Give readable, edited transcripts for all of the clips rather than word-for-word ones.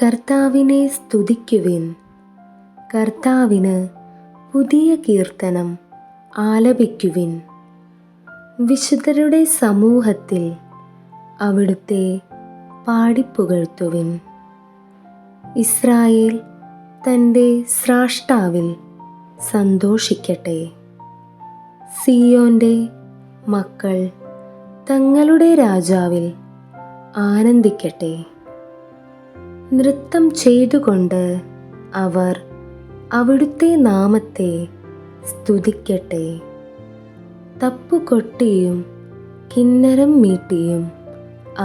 കർത്താവിനെ സ്തുതിക്കുവിൻ. കർത്താവിന് പുതിയ കീർത്തനം ആലപിക്കുവിൻ. വിശുദ്ധരുടെ സമൂഹത്തിൽ അവിടുത്തെ പാടിപ്പുകഴ്ത്തുവിൻ. ഇസ്രായേൽ തൻ്റെ സ്രഷ്ടാവിൽ സന്തോഷിക്കട്ടെ. സിയോൻ്റെ മക്കൾ തങ്ങളുടെ രാജാവിൽ ആനന്ദിക്കട്ടെ. നൃത്തം ചെയ്തുകൊണ്ട് അവർ അവിടുത്തെ നാമത്തെ സ്തുതിക്കട്ടെ. തപ്പുകൊട്ടിയും കിന്നരം മീട്ടിയും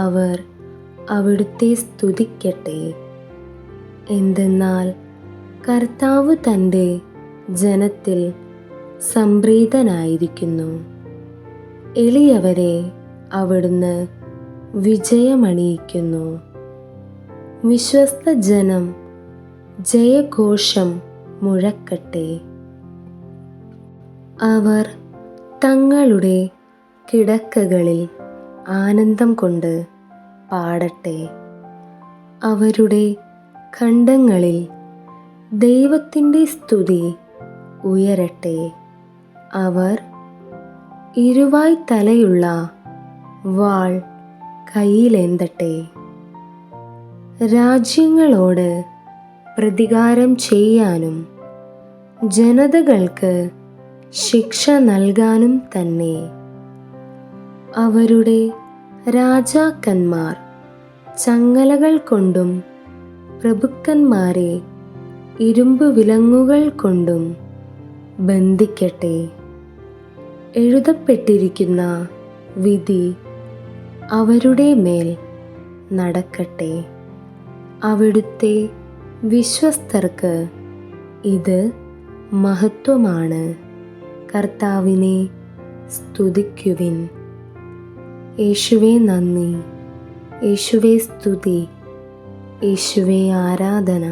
അവർ അവിടുത്തെ സ്തുതിക്കട്ടെ. എന്തെന്നാൽ കർത്താവ് തൻ്റെ ജനത്തിൽ സംപ്രീതനായിരിക്കുന്നു. എളിയവരെ അവിടുന്ന് വിജയമണിയിക്കുന്നു. വിശ്വസ്ത ജനം ജയഘോഷം മുഴക്കട്ടെ. അവർ തങ്ങളുടെ കിടക്കകളിൽ ആനന്ദം കൊണ്ട് പാടട്ടെ. അവരുടെ ഖണ്ഡങ്ങളിൽ ദൈവത്തിൻ്റെ സ്തുതി ഉയരട്ടെ. അവർ ഇരുവായ് തലയുള്ള വാൾ കയ്യിലേന്തട്ടെ. രാജ്യങ്ങളോട് പ്രതികാരം ചെയ്യാനും ജനതകൾക്ക് ശിക്ഷ നൽകാനും തന്നെ. അവരുടെ രാജാക്കന്മാർ ചങ്ങലകൾ കൊണ്ടും പ്രഭുക്കന്മാരെ ഇരുമ്പ് വിലങ്ങുകൾ കൊണ്ടും ബന്ധിക്കട്ടെ. എഴുതപ്പെട്ടിരിക്കുന്ന വിധി അവരുടെ മേൽ നടക്കട്ടെ. അവിടുത്തെ വിശ്വസ്തർക്ക് ഇത് മഹത്വമാണ്. കർത്താവിനെ സ്തുതിക്കുവിൻ. യേശുവേ നന്ദി, യേശുവേ സ്തുതി, യേശുവേ ആരാധന.